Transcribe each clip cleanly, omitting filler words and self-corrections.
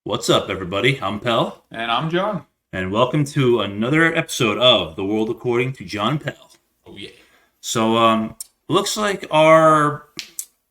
What's up, everybody? I'm Pell, And I'm John. and welcome to another episode of The World According to John Pell. Oh, yeah. So, looks like our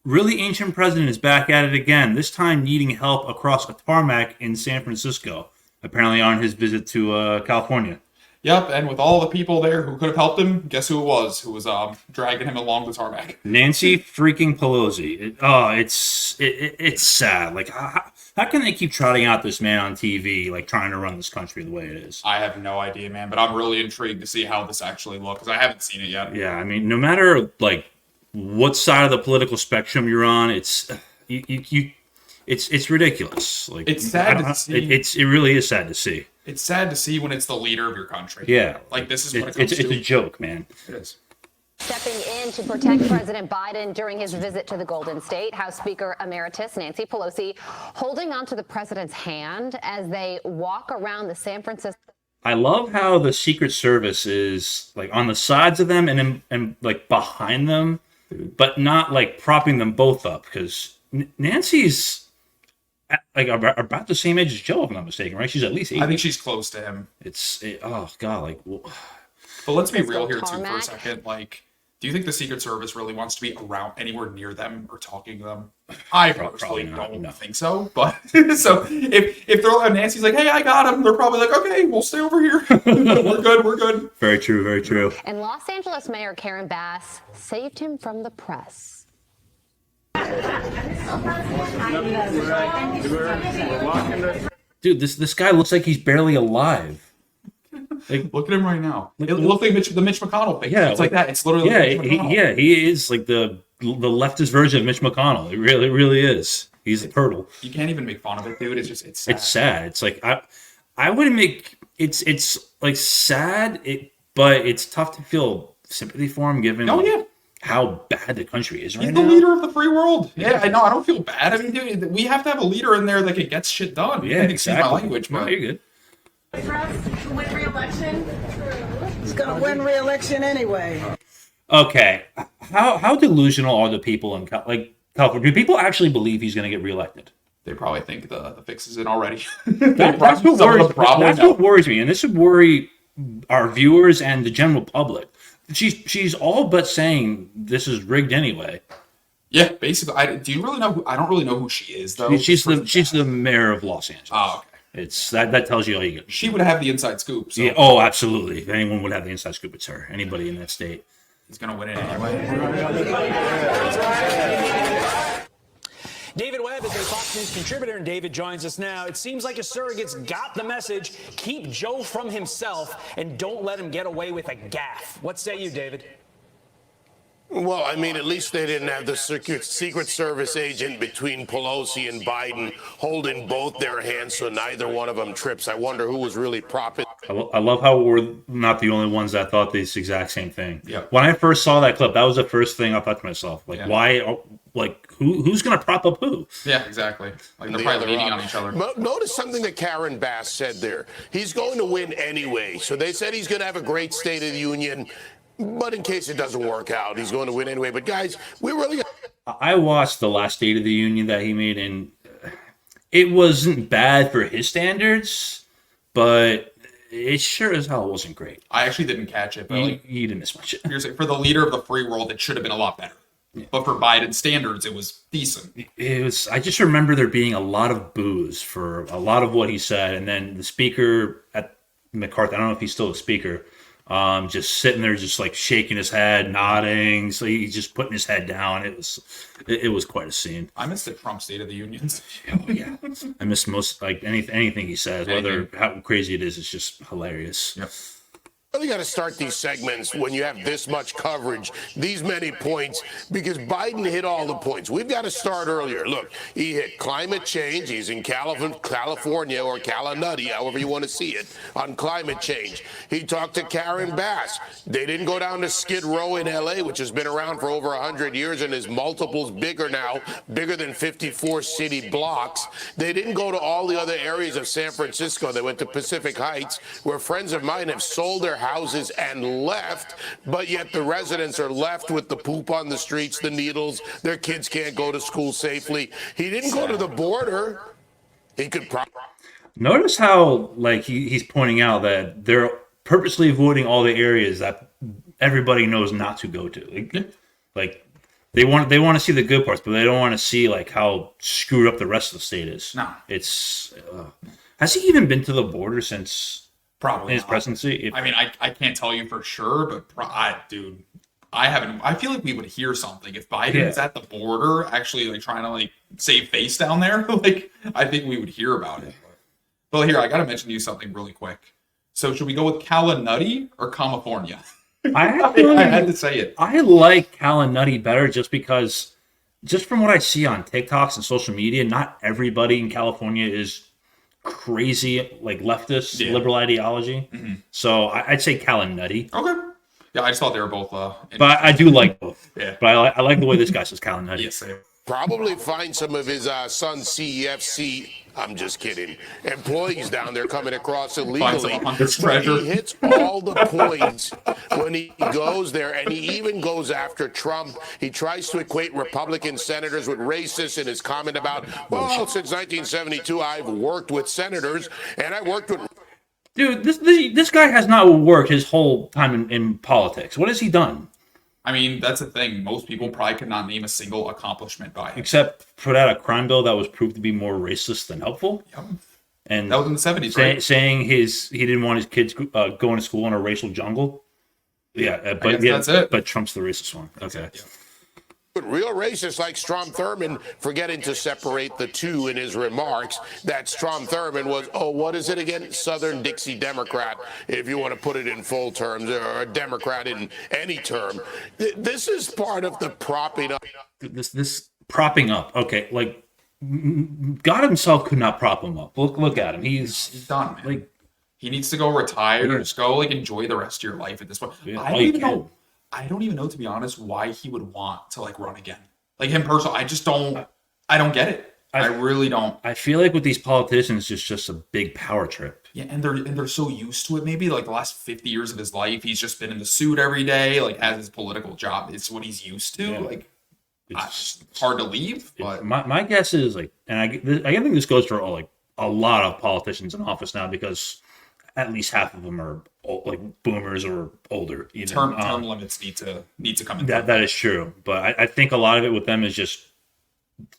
really ancient president is back at it again, this time needing help across a tarmac in San Francisco, apparently on his visit to California. Yep, and with all the people there who could have helped him, guess who it was who was dragging him along the tarmac? Nancy freaking Pelosi. It's sad. Like, how can they keep trotting out this man on TV, like trying to run this country the way it is? I have no idea, man, but I'm really intrigued to see how this actually looks because I haven't seen it yet. Yeah, I mean, no matter like what side of the political spectrum you're on, it's ridiculous. Like It's sad to see. it really is sad to see. It's sad to see when it's the leader of your country. Yeah, Like this is what it comes it's to. a joke, man. It is. Stepping in to protect President Biden during his visit to the Golden State, House Speaker Emeritus Nancy Pelosi holding onto the president's hand as they walk around the San Francisco. I love how the Secret Service is like on the sides of them and like behind them, but not like propping them both up because Nancy's like about the same age as Joe, if I'm not mistaken, right? She's at least 80. I think she's close to him. Oh god, like. But let's be real Physical here too for a tarmac. second. Like, do you think the Secret Service really wants to be around anywhere near them or talking to them? I personally not, don't no. think so. But so if they're Nancy's like, hey, I got him, they're probably like, okay, we'll stay over here. We're good. We're good. Very true, very true. And Los Angeles Mayor Karen Bass saved him from the press. Dude, this guy looks like he's barely alive. Like, Look at him right now. It looks like the Mitch McConnell thing. Yeah, It's like that. It's literally yeah, like Mitch McConnell. he is like the leftist version of Mitch McConnell. It really is. He's a turtle. You can't even make fun of it, dude. It's sad. It's sad. It's like I wouldn't make it's like sad. But it's tough to feel sympathy for him given Oh, yeah. how bad the country is right He's now. the leader of the free world. Yeah, I know. I don't feel bad. I mean, dude, we have to have a leader in there that gets shit done. Yeah, Excuse exactly. my language, No, but you're good. To win re-election. He's going to win re-election anyway. Okay, how delusional are the people in California? Do people actually believe he's going to get reelected? they probably think the fix is in already. That's what worries me, and this would worry our viewers and the general public. She's all but saying this is rigged anyway. Yeah, basically. Do you really know? I don't really know who she is though. She's the mayor of Los Angeles. Oh, okay. It's that tells you all you get. She would have the inside scoop. So Yeah. Oh, absolutely. If anyone would have the inside scoop, it's her. Anybody in that state. he's gonna win it anyway. David Webb is a Fox News contributor, and David joins us now. It seems like his surrogates got the message. Keep Joe from himself and don't let him get away with a gaffe. What say you, David? Well, I mean, at least they didn't have the Secret Service agent between Pelosi and Biden holding both their hands so neither one of them trips. I wonder who was really propping. I love how we're not the only ones that thought this exact same thing. Yeah. When I first saw that clip, that was the first thing I thought to myself. Like, Yeah. why? Like, who's going to prop up who? Yeah, exactly. Like they're the probably other leaning op- on each other. Notice something that Karen Bass said there. He's going to win anyway. So they said he's going to have a great State of the Union. But in case it doesn't work out, he's going to win anyway. But guys, we really. I watched the last State of the Union that he made, and it wasn't bad for his standards, but it sure as hell wasn't great. I actually didn't catch it, but like You didn't miss much. seriously, for the leader of the free world, it should have been a lot better. But for Biden standards, it was decent. It was. I just remember there being a lot of boos for a lot of what he said, and then the speaker at McCarthy. I don't know if he's still a speaker. Just sitting there, just like shaking his head, nodding. So he's just putting his head down. It was quite a scene. I missed the Trump State of the Unions. Oh yeah, I miss most like anything he says, whether how crazy it is. It's just hilarious. Yep. Really got to start these segments when you have this much coverage, these many points, because Biden hit all the points. We've got to start earlier. Look, he hit climate change. He's in California or Calanutty, however you want to see it, on climate change. He talked to Karen Bass. They didn't go down to Skid Row in L.A., which has been around for over 100 years and is multiples bigger now, bigger than 54 city blocks. They didn't go to all the other areas of San Francisco. They went to Pacific Heights, where friends of mine have sold their houses and left, but yet the residents are left with the poop on the streets, the needles. Their kids can't go to school safely. He didn't go to the border. He could probably. Notice how like he's pointing out that they're purposely avoiding all the areas that everybody knows not to go to. Like they want to see the good parts, but they don't want to see like how screwed up the rest of the state is. No. It's has he even been to the border since Probably his not. presidency? I mean, I can't tell you for sure, but dude, I haven't. I feel like we would hear something if Biden's at the border, actually like trying to like save face down there. Like, I think we would hear about it. But here, I got to mention to you something really quick. So, should we go with Calanutty or California? I had to say it. I like Calanutty better just because, just from what I see on TikToks and social media, not everybody in California is crazy like leftist liberal ideology. So I'd say Calanutty. Okay. Yeah, I just thought they were both. But I do like both. Yeah. But I like the way this guy says Calanutty. Yes, they Probably find some of his son's CEFC. I'm just kidding. Employees down there coming across illegally. some hunter's But treasure. he hits all the points when he goes there, and he even goes after Trump. He tries to equate Republican senators with racists in his comment about, well, since 1972, I've worked with senators, and I worked with. Dude, this guy has not worked his whole time in politics. What has he done? I mean, that's the thing. Most people probably could not name a single accomplishment by him. Except put out a crime bill that was proved to be more racist than helpful. Yep. And That was in the 70s, right? saying he didn't want his kids going to school in a racial jungle. Yeah, but guess that's it. But Trump's the racist one. Okay. Yeah. Real racists like Strom Thurmond forgetting to separate the two in his remarks. That Strom Thurmond was, what is it again? Southern Dixie Democrat, if you want to put it in full terms, or a Democrat in any term. This is part of the propping up. This propping up. Okay, like God himself could not prop him up. Look at him. He's done, man. Like, he needs to go retire or just go like enjoy the rest of your life at this point. Yeah, I don't even know, to be honest, why he would want to like run again. Like him personally, I don't get it. I really don't. I feel like with these politicians, it's just a big power trip. Yeah, and they're so used to it. Maybe like the last 50 years of his life, he's just been in the suit every day, like has his political job. It's what he's used to. Yeah. Like it's hard to leave. But My guess is like, and I think this goes for like a lot of politicians in office now because at least half of them are like boomers or older. Even. term limits need to come in. That is true, but I think a lot of it with them is just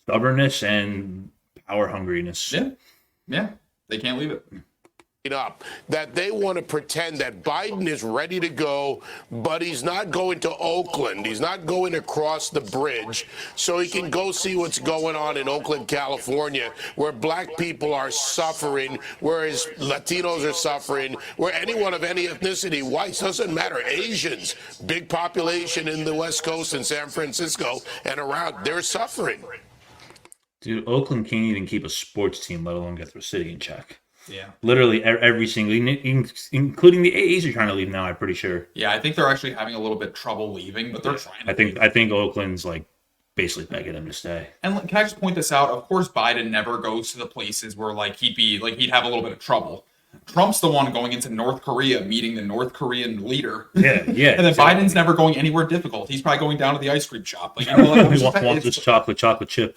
stubbornness and power hungriness. Yeah, they can't leave it. Up that they want to pretend that Biden is ready to go, but he's not going to Oakland. He's not going across the bridge so he can go see what's going on in Oakland, California, where black people are suffering, whereas Latinos are suffering, where anyone of any ethnicity, whites, doesn't matter, Asians, big population in the West Coast and San Francisco and around, they're suffering. Dude, Oakland can't even keep a sports team, let alone get their city in check. Yeah. Literally every single, including the A's are trying to leave now, I'm pretty sure. Yeah, I think they're actually having a little bit trouble leaving, but they're trying to. I think Oakland's like basically begging them to stay. And can I just point this out? Of course, Biden never goes to the places where like he'd have a little bit of trouble. Trump's the one going into North Korea, meeting the North Korean leader. Yeah. And then exactly. Biden's never going anywhere difficult. He's probably going down to the ice cream shop. Like, you know, like, He wants this chocolate chip.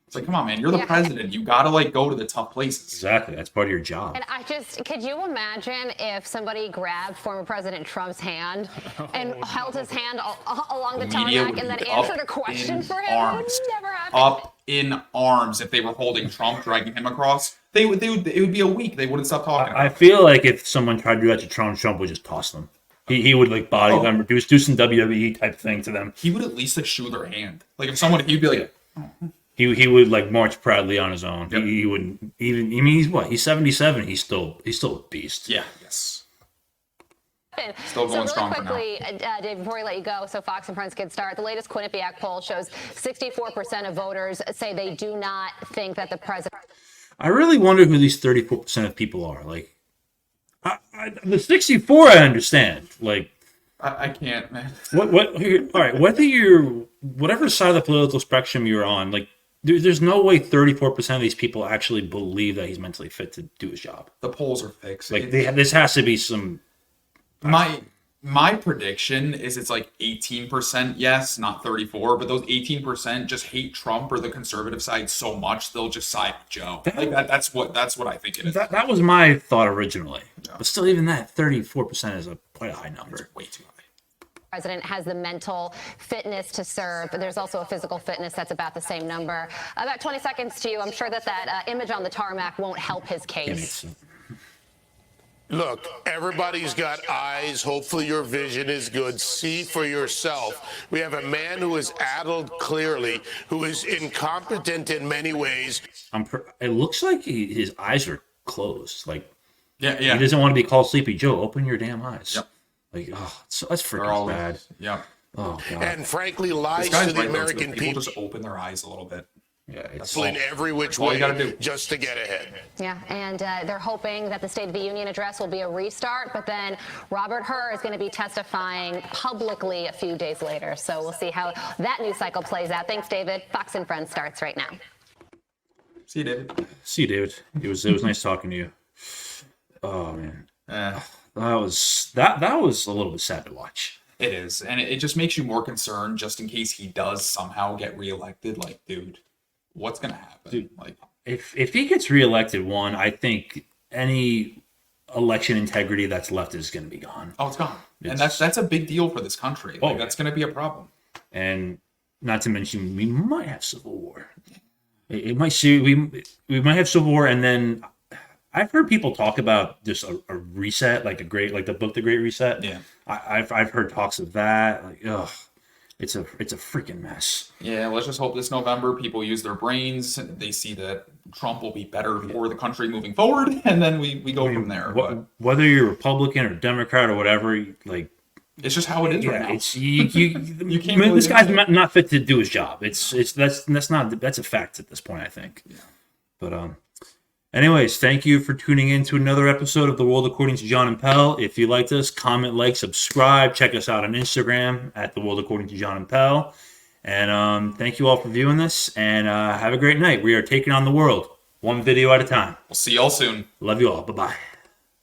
It's like, come on, man, you're the president. You gotta like go to the tough places. Exactly. That's part of your job. And could you imagine if somebody grabbed former President Trump's hand and held his hand along the Media tarmac would and then be answered up a question in for him? It would arms. never happen. Up in arms if they were holding Trump, dragging him across. It would be a week. They wouldn't stop talking. I feel like if someone tried to do that to Trump would just toss them. He would like body them, do some WWE type thing to them. He would at least like shoo their hand. Like if someone, he'd be like, He would like march proudly on his own. Yep. He wouldn't even. I mean, he's what? He's 77. He's still a beast. yeah, yes. So going really strong for now. quickly, Dave, before we let you go, so Fox and Friends can start. The latest Quinnipiac poll shows 64% of voters say they do not think that the president. I really wonder who these 34% of people are. Like, the 64, I understand. Like, I can't, man. all right, whatever side of the political spectrum you're on, like, there's no way 34% of these people actually believe that he's mentally fit to do his job. The polls are fixed. Like, this has to be some. My prediction is it's like 18% yes, not 34, but those 18% just hate Trump or the conservative side so much they'll just side with Joe. Like that's what I think it is. That was my thought originally. Yeah. But still, even that 34% is quite a high number. It's way too high. President has the mental fitness to serve, but there's also a physical fitness that's about the same number. About 20 seconds to you. I'm sure that image on the tarmac won't help his case. Look, everybody's got eyes. Hopefully your vision is good. See for yourself. We have a man who is addled clearly, who is incompetent in many ways. It looks like his eyes are closed. Like, yeah. He doesn't want to be called Sleepy Joe. Open your damn eyes. Yep. Like, that's freaking bad. Yeah. Oh, God. And frankly, lies to the American people. Just open their eyes a little bit. Yeah, it's in every which way just to get ahead. Yeah, and they're hoping that the State of the Union address will be a restart, but then Robert Hur is going to be testifying publicly a few days later. So we'll see how that news cycle plays out. Thanks, David. Fox and Friends starts right now. See you, David. See you, David. It was nice talking to you. Oh, man. That was a little bit sad to watch. It is, and it just makes you more concerned just in case he does somehow get reelected. Like, dude, what's gonna happen? Dude, like, if he gets reelected, I think any election integrity that's left is going to be gone. Oh, it's gone, and that's a big deal for this country. Like, that's going to be a problem. And not to mention, we might have civil war. It might see we might have civil war, and then I've heard people talk about just a reset, like the book, The Great Reset. Yeah, I've heard talks of that. Like, ugh. It's a freaking mess. Yeah, let's just hope this November people use their brains. They see that Trump will be better for the country moving forward, and then we go from there. Whether you're Republican or Democrat or whatever, like, it's just how it is right now. It's you can't. Really, this guy's not fit to do his job. That's a fact at this point, I think. Yeah. But anyways, thank you for tuning in to another episode of The World According to John and Pell. If you liked us, comment, like, subscribe. Check us out on Instagram at The World According to John and Pell. And thank you all for viewing this. And have a great night. We are taking on the world one video at a time. We'll see y'all soon. Love you all. Bye-bye.